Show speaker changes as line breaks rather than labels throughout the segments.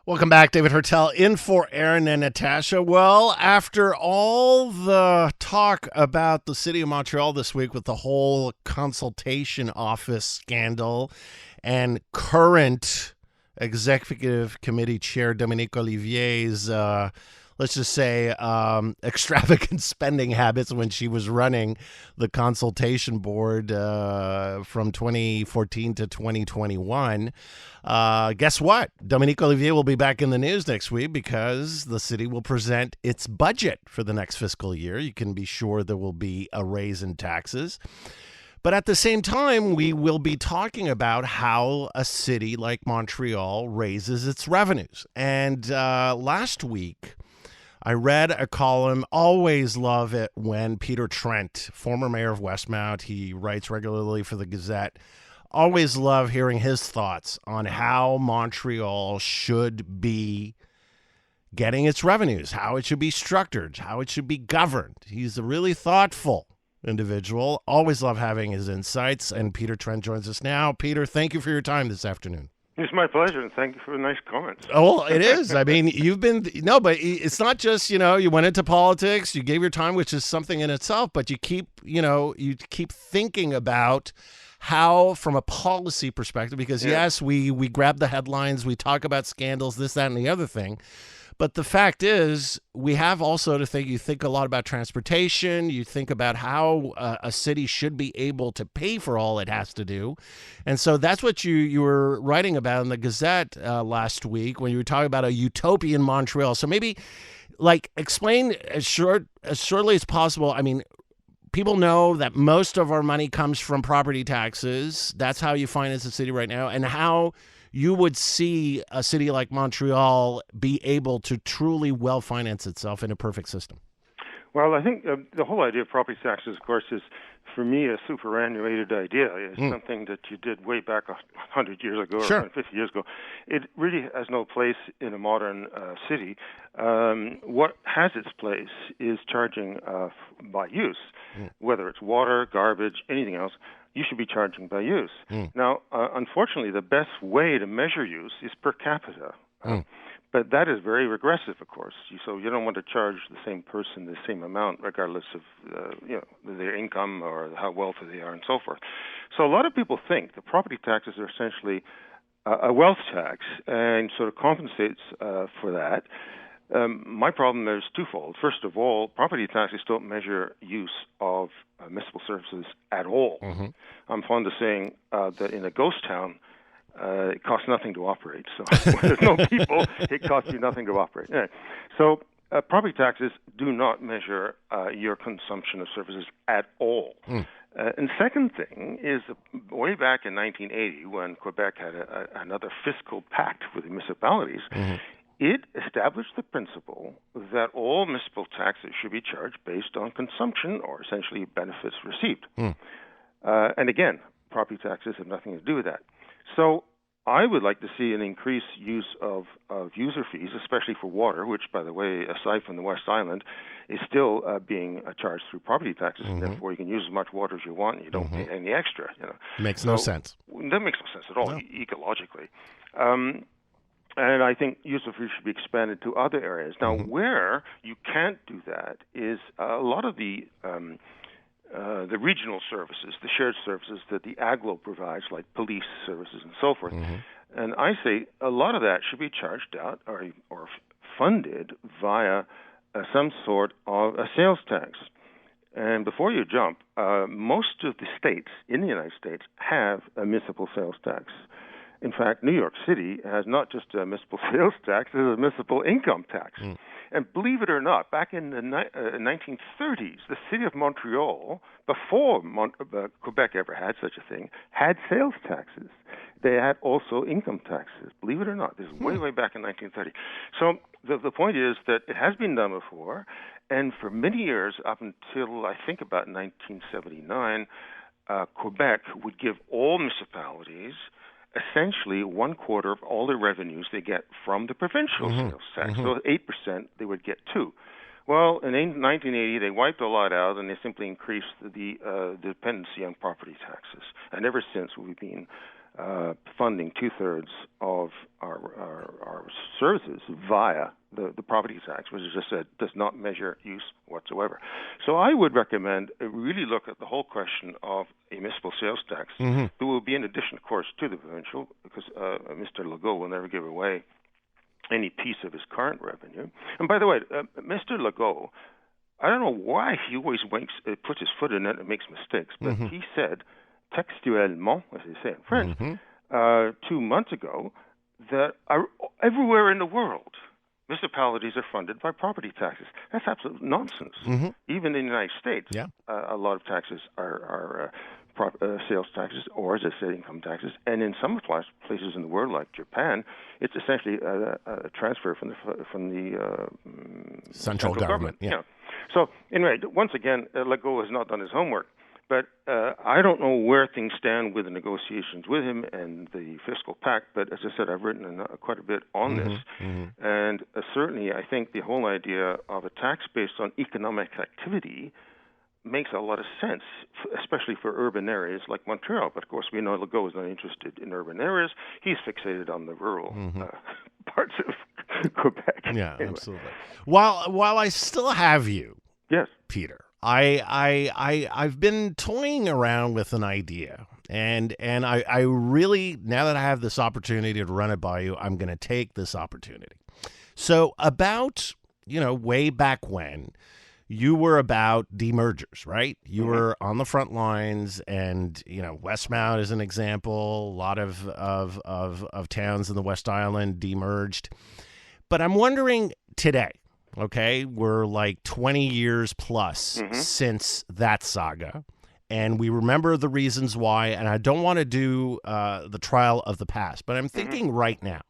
Welcome back, David Heurtel, in for Aaron and Natasha. Well, after all the talk about the city of Montreal this week with the whole consultation office scandal and current executive committee chair Dominique Olivier's, let's just say, extravagant spending habits when she was running the consultation board from 2014 to 2021. Guess what? Dominique Olivier will be back in the news next week because the city will present its budget for the next fiscal year. You can be sure there will be a raise in taxes. But at the same time, we will be talking about how a city like Montreal raises its revenues. And last week, I read a column. Always love it when Peter Trent, former mayor of Westmount, he writes regularly for the Gazette. Always love hearing his thoughts on how Montreal should be getting its revenues, how it should be structured, how it should be governed. He's a really thoughtful individual. Always love having his insights. And Peter Trent joins us now. Peter, thank you for your time this afternoon.
It's my pleasure, and thank you for the nice comments.
Oh, it is. I mean, but it's not just, you went into politics, you gave your time, which is something in itself, but you keep thinking about how, from a policy perspective, because yes, we grab the headlines, we talk about scandals, this, that, and the other thing. But the fact is, we have also to think, you think a lot about transportation, you think about how a city should be able to pay for all it has to do. And so that's what you were writing about in the Gazette last week when you were talking about a utopian Montreal. So maybe explain as shortly as possible. I mean, people know that most of our money comes from property taxes. That's how you finance the city right now, and how you would see a city like Montreal be able to truly well-finance itself in a perfect system.
Well, I think the whole idea of property taxes, of course, is, for me, a superannuated idea. It's something that you did way back 100 years ago or 150 years ago. It really has no place in a modern city. What has its place is charging by use, whether it's water, garbage, anything else. You should be charging by use. Now, unfortunately, the best way to measure use is per capita. But that is very regressive, of course. So you don't want to charge the same person the same amount, regardless of their income or how wealthy they are, and so forth. So a lot of people think the property taxes are essentially a wealth tax and sort of compensates for that. My problem is twofold. First of all, property taxes don't measure use of municipal services at all. I'm fond of saying that in a ghost town, it costs nothing to operate. So when there's no people, it costs you nothing to operate. Anyway, so property taxes do not measure your consumption of services at all. And second thing is, way back in 1980, when Quebec had another fiscal pact with the municipalities, it established the principle that all municipal taxes should be charged based on consumption, or essentially benefits received. And again, property taxes have nothing to do with that. So I would like to see an increased use of user fees, especially for water, which, by the way, aside from the West Island, is still being charged through property taxes, and therefore you can use as much water as you want and you don't pay any extra.
Makes no sense.
That makes no sense at all, ecologically. And I think use of fees should be expanded to other areas. Now, where you can't do that is a lot of the regional services, the shared services that the AGLO provides, like police services and so forth. And I say a lot of that should be charged out or funded via some sort of a sales tax. And before you jump, most of the states in the United States have a municipal sales tax. In fact, New York City has not just a municipal sales tax, it has a municipal income tax. And believe it or not, back in the 1930s, the city of Montreal, before Quebec ever had such a thing, had sales taxes. They had also income taxes. Believe it or not, this is way back in 1930. So the point is that it has been done before, and for many years, up until I think about 1979, Quebec would give all municipalities essentially 1/4 of all the revenues they get from the provincial sales tax. So 8%, they would get 2. Well, in 1980, they wiped a lot out, and they simply increased the dependency on property taxes. And ever since, we've been funding 2/3 of our services via the property tax, which, as I said, does not measure use whatsoever. So I would recommend really look at the whole question of a municipal sales tax.
Mm-hmm.
There will be, in addition, of course, to the provincial, because Mr. Legault will never give away any piece of his current revenue. And by the way, Mr. Legault, I don't know why he always puts his foot in it and makes mistakes, but
Mm-hmm.
he said, textuellement, as they say in French,
Mm-hmm.
2 months ago, that everywhere in the world, municipalities are funded by property taxes. That's absolute nonsense.
Mm-hmm.
Even in the United States,
Yeah.
a lot of taxes are sales taxes, or, as I said, income taxes. And in some places in the world, like Japan, it's essentially a transfer from the
Central government. Yeah.
You know. So, anyway, once again, Legault has not done his homework. But I don't know where things stand with the negotiations with him and the fiscal pact. But as I said, I've written quite a bit on this.
Mm-hmm.
And certainly I think the whole idea of a tax based on economic activity makes a lot of sense, especially for urban areas like Montreal. But, of course, we know Legault is not interested in urban areas. He's fixated on the rural parts of Quebec.
Yeah,
Anyway.
absolutely. While I still have you,
Yes.
Peter, I've been toying around with an idea, and I really, now that I have this opportunity to run it by you, I'm going to take this opportunity. So about, way back when, you were about demergers, right? You were on the front lines, and Westmount is an example. A lot of towns in the West Island demerged, but I'm wondering today. Okay, we're like 20 years plus since that saga, and we remember the reasons why, and I don't want to do the trial of the past, but I'm thinking right now,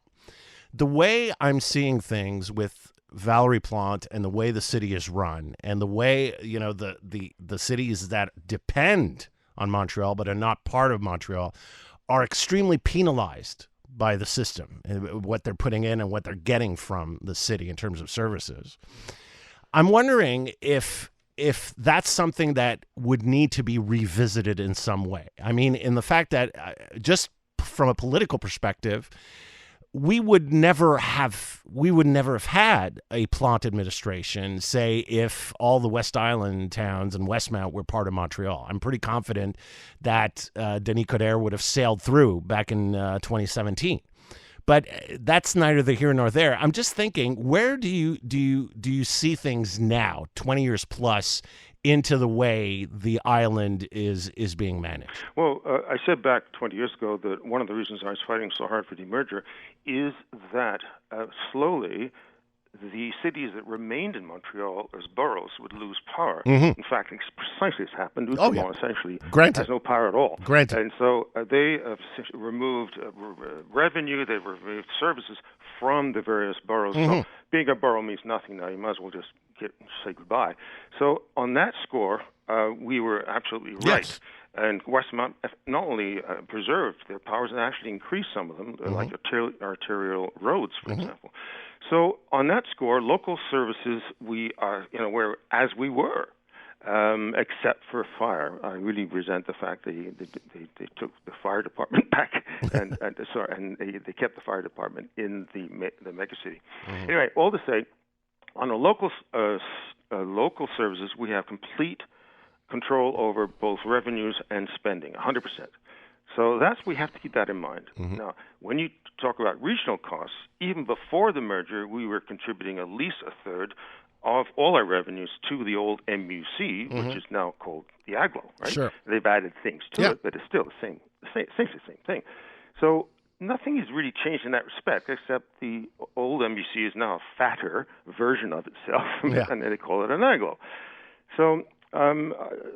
the way I'm seeing things with Valerie Plante and the way the city is run, and the way, the cities that depend on Montreal but are not part of Montreal are extremely penalized by the system, what they're putting in and what they're getting from the city in terms of services. I'm wondering if that's something that would need to be revisited in some way. I mean, in the fact that just from a political perspective, we would never have had a Plante administration, say, if all the West Island towns and Westmount were part of Montreal. I'm pretty confident that Denis Coderre would have sailed through back in 2017. But that's neither the here nor there. I'm just thinking, where do you see things now, 20 years plus, into the way the island is being managed?
Well, I said back 20 years ago that one of the reasons I was fighting so hard for demerger is that slowly the cities that remained in Montreal as boroughs would lose power. In fact, it's precisely as happened. Outremont essentially has no power at all. And so they have removed revenue, they've removed services from the various boroughs. So being a borough means nothing now. You might as well just say goodbye. So on that score, we were absolutely right.
Yes.
And Westmount not only preserved their powers and actually increased some of them, like arterial roads, for example. So on that score, local services, we are, where as we were, except for fire. I really resent the fact that they took the fire department back, and they kept the fire department in the megacity. Anyway, all to say, on a local services, we have complete control over both revenues and spending, 100%. So we have to keep that in mind. Now, when you talk about regional costs, even before the merger, we were contributing at least a third of all our revenues to the old MUC, which is now called the AGLO, right?
Sure.
They've added things to it, but it's still the same thing. So nothing has really changed in that respect, except the old MUC is now a fatter version of itself, and they call it an AGLO. So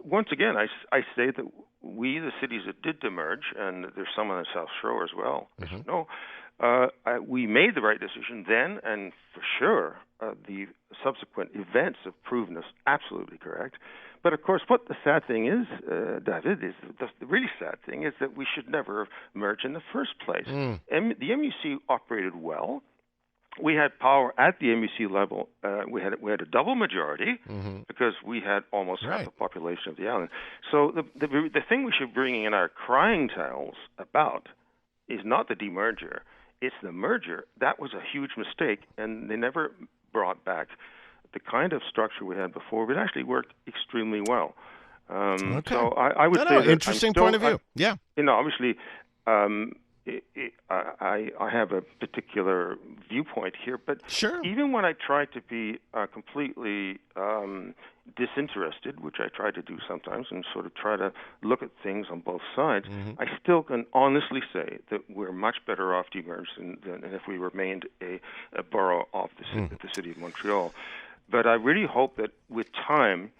once again, I say that we, the cities that did demerge, and there's some on the South Shore as well, as you know, we made the right decision then, and for sure the subsequent events have proven us absolutely correct. But of course, what the sad thing is, David, is the really sad thing is that we should never merge in the first place. The MUC operated well. We had power at the MUC level. We had a double majority because we had almost half the population of the island. So the thing we should bring in our crying tales about is not the demerger, it's the merger. That was a huge mistake, and they never brought back the kind of structure we had before. It actually worked extremely well.
Okay.
So I would say that
interesting point of view. Yeah.
Obviously, I have a particular viewpoint here, but
sure.
Even when I try to be completely disinterested, which I try to do sometimes, and sort of try to look at things on both sides, I still can honestly say that we're much better off demerged than if we remained a borough of the city of Montreal. But I really hope that with time,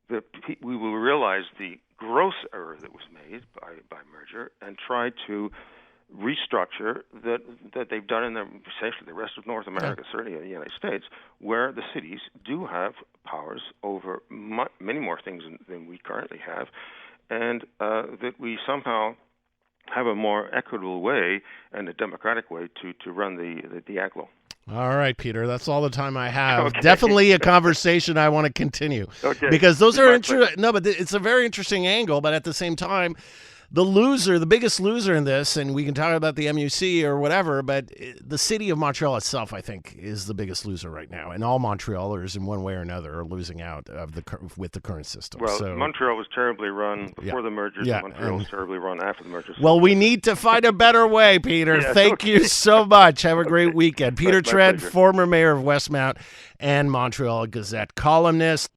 that we will realize the gross error that was made by merger and try to restructure that they've done in essentially the rest of North America, certainly in the United States, where the cities do have powers over many more things than we currently have, and that we somehow have a more equitable way and a democratic way to run the aglo.
All right, Peter, that's all the time I have.
Okay.
Definitely a conversation I want to continue.
Okay.
Because those are interesting. No, but it's a very interesting angle. But at the same time, the biggest loser in this, and we can talk about the MUC or whatever, but the city of Montreal itself, I think, is the biggest loser right now. And all Montrealers, in one way or another, are losing out with the current system.
Well, Montreal was terribly run before the merger. Montreal was terribly run after the merger.
Well, we need to find a better way, Peter. Thank you so much. Have a great weekend. Peter Trent, former mayor of Westmount and Montreal Gazette columnist.